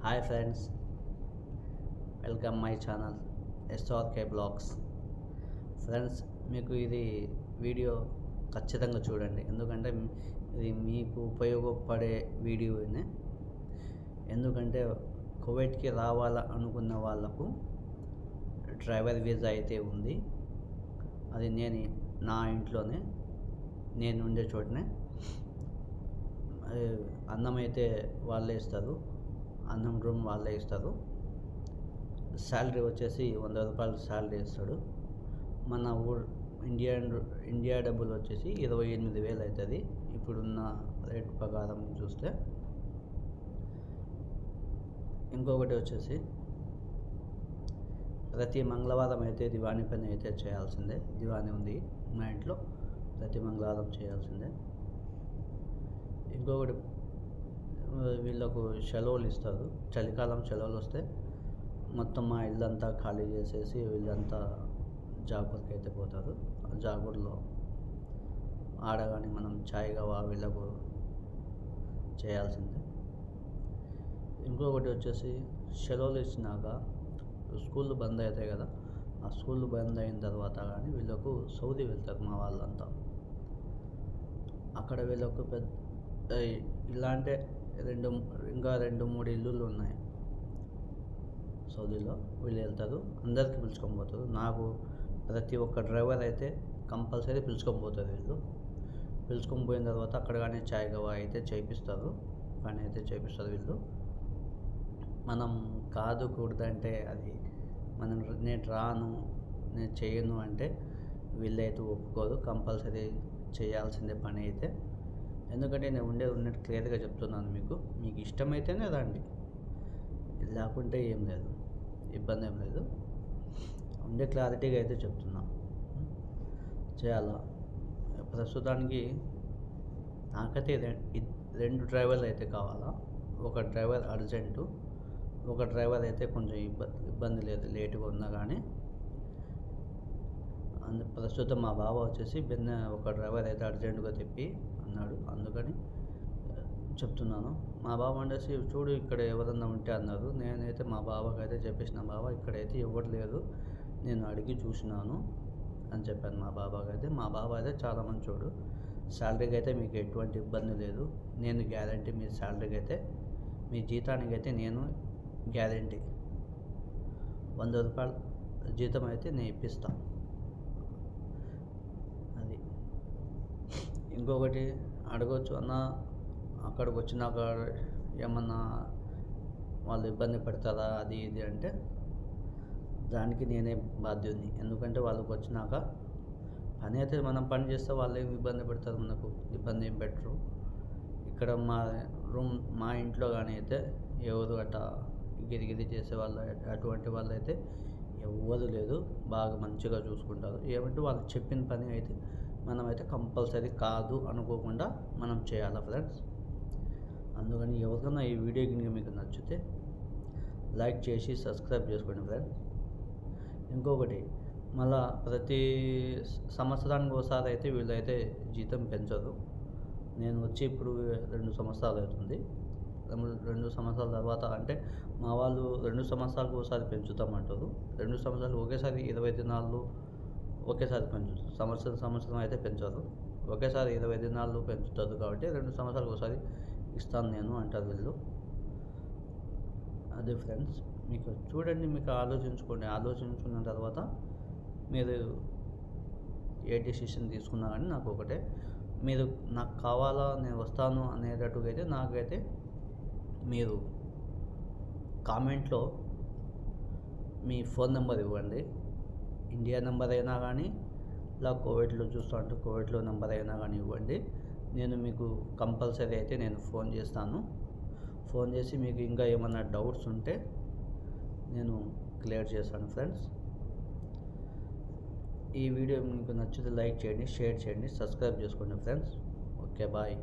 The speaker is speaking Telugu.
Hi friends, welcome my channel SRK blogs. Friends, మీకు ఇది వీడియో ఖచ్చితంగా చూడండి, ఎందుకంటే ఇది మీకు ఉపయోగపడే వీడియోనే. ఎందుకంటే కువైట్కి రావాలా అనుకున్న వాళ్ళకు డ్రైవర్ వీసా అయితే ఉంది. అది నా ఇంట్లోనే, నేను ఉండే చోటనే. అన్నం అయితే వాళ్ళే ఇస్తారు, అన్నం రూమ్ వాళ్ళే ఇస్తారు. శాలరీ వచ్చేసి 100 రూపాయలు శాలరీ ఇస్తాడు. మన ఇండియా డబ్బులు వచ్చేసి 28,000 అవుతుంది ఇప్పుడున్న రేట్ ప్రకారం చూస్తే. ఇంకొకటి వచ్చేసి ప్రతి మంగళవారం అయితే దివాణి పని అయితే చేయాల్సిందే. దివాణి ఉంది మా ఇంట్లో, ప్రతి మంగళవారం చేయాల్సిందే. ఇంకొకటి, వీళ్ళకు సెలవులు ఇస్తారు. చలికాలం సెలవులు వస్తే మొత్తం మా ఇల్లంతా ఖాళీ చేసేసి వీళ్ళంతా జాబర్కి అయితే పోతారు. జాబర్లో ఆడగాని మనం ఛాయ్గా వీళ్ళకు చేయాల్సిందే. ఇంకొకటి వచ్చేసి సెలవులు ఇచ్చినాక స్కూళ్ళు బంద్ అవుతాయి కదా, ఆ స్కూళ్ళు బంద్ అయిన తర్వాత కానీ వీళ్ళకు సౌదీ వెళ్తారు మా వాళ్ళంతా. అక్కడ వీళ్ళకు ఇలాంటి ఇంకా 2-3 ఇల్లులు ఉన్నాయి సౌదీలో. వీళ్ళు వెళ్తారు, అందరికీ పిలుచుకొని పోతారు. నాకు ప్రతి ఒక్క డ్రైవర్ అయితే కంపల్సరీ పిలుచుకొని పోతారు. వీళ్ళు పిలుచుకొని పోయిన తర్వాత అక్కడ కానీ చాయ్ గవా అయితే చేయిస్తారు, పని అయితే చేయిస్తారు వీళ్ళు. మనం కాదు కూడదంటే అది నేను రాను, నేను చేయను అంటే వీళ్ళైతే ఒప్పుకోదు. కంపల్సరీ చేయాల్సిందే పని అయితే. ఎందుకంటే నేను ఉన్నట్టు క్లియర్గా చెప్తున్నాను. మీకు ఇష్టమైతేనే రండి, లేకుంటే ఏం లేదు, ఇబ్బంది ఏం లేదు. ఉండే క్లారిటీగా అయితే చెప్తున్నా. చేయాలా. ప్రస్తుతానికి నాకైతే 2 డ్రైవర్లు అయితే కావాలా. ఒక డ్రైవర్ అర్జెంటు, ఒక డ్రైవర్ అయితే కొంచెం ఇబ్బంది లేదు, లేటుగా ఉన్నా కానీ. ప్రస్తుతం మా బావ వచ్చేసి ఒక డ్రైవర్ అయితే అర్జెంటుగా తిప్పి అన్నాడు, అందుకని చెప్తున్నాను. మా బావ అనేసి చూడు ఇక్కడ ఎవరన్నా ఉంటే అన్నారు. నేనైతే మా బావకి అయితే చెప్పేసిన, బావ ఇక్కడైతే ఎవరు లేదు, నేను అడిగి చూసినాను అని చెప్పాను మా బాబాకి అయితే. మా బావ అయితే చాలా మంచోడు. శాలరీకి అయితే మీకు ఎటువంటి ఇబ్బంది లేదు, నేను గ్యారంటీ. మీ శాలరీకి అయితే, మీ జీతానికి అయితే నేను గ్యారంటీ 100 రూపాయలు జీతం అయితే నేను ఇప్పిస్తాను. అది. ఇంకొకటి అడగవచ్చు, అన్న అక్కడికి వచ్చినాక ఏమన్నా వాళ్ళు ఇబ్బంది పెడతారా అది ఇది అంటే, దానికి నేనే బాధ్యుని. ఎందుకంటే వాళ్ళకి వచ్చినాక పని అయితే మనం పని చేస్తే వాళ్ళు ఏమి ఇబ్బంది పెడతారు, మనకు ఇబ్బంది ఏం పెట్టరు. ఇక్కడ మా ఇంట్లో కానీ అయితే ఎవరు అట్లా గిరిగిరి చేసే వాళ్ళు, అటువంటి వాళ్ళు అయితే ఎవరు లేదు. బాగా మంచిగా చూసుకుంటారు. ఏమంటే వాళ్ళు చెప్పిన పని అయితే మనమైతే కంపల్సరీ కాదు అనుకోకుండా మనం చేయాలి ఫ్రెండ్స్. అందుకని ఎవరికైనా ఈ వీడియో కనుక మీకు నచ్చితే లైక్ చేసి సబ్స్క్రైబ్ చేసుకోండి ఫ్రెండ్స్. ఇంకొకటి, మళ్ళా ప్రతి సంవత్సరానికి ఒకసారి అయితే వీళ్ళైతే జీతం పెంచదు. నేను వచ్చి ఇప్పుడు 2 సంవత్సరాలు అవుతుంది. 2 సంవత్సరాల తర్వాత అంటే మా వాళ్ళు 2 సంవత్సరాలకు ఒకసారి పెంచుతామంటారు. 2 సంవత్సరాలు ఒకేసారి 20 దినాలు ఒకేసారి పెంచుతారు. సంవత్సరం అయితే పెంచదు, ఒకేసారి 20 దినాలు పెంచుతుంది. కాబట్టి 2 సంవత్సరాలకు ఒకసారి ఇస్తాను నేను అంటారు వీళ్ళు. అదే ఫ్రెండ్స్, మీకు చూడండి, మీకు ఆలోచించుకున్న తర్వాత మీరు ఏ డెసిషన్ తీసుకున్నా కానీ నాకు ఒకటే, మీరు నాకు కావాలా, నేను వస్తాను అనేటట్టుగా అయితే నాకైతే మీరు కామెంట్లో మీ ఫోన్ నెంబర్ ఇవ్వండి. ఇండియా నెంబర్ అయినా కానీ, ఇలా కువైట్లో చూస్తుంటే కువైట్లో నెంబర్ అయినా కానీ ఇవ్వండి. నేను మీకు కంపల్సరీ అయితే నేను ఫోన్ చేస్తాను. ఫోన్ చేసి మీకు ఇంకా ఏమన్నా డౌట్స్ ఉంటే నేను క్లియర్ చేస్తాను ఫ్రెండ్స్. ఈ వీడియో మీకు నచ్చితే లైక్ చేయండి, షేర్ చేయండి, సబ్స్క్రైబ్ చేసుకోండి ఫ్రెండ్స్. Okay, bye.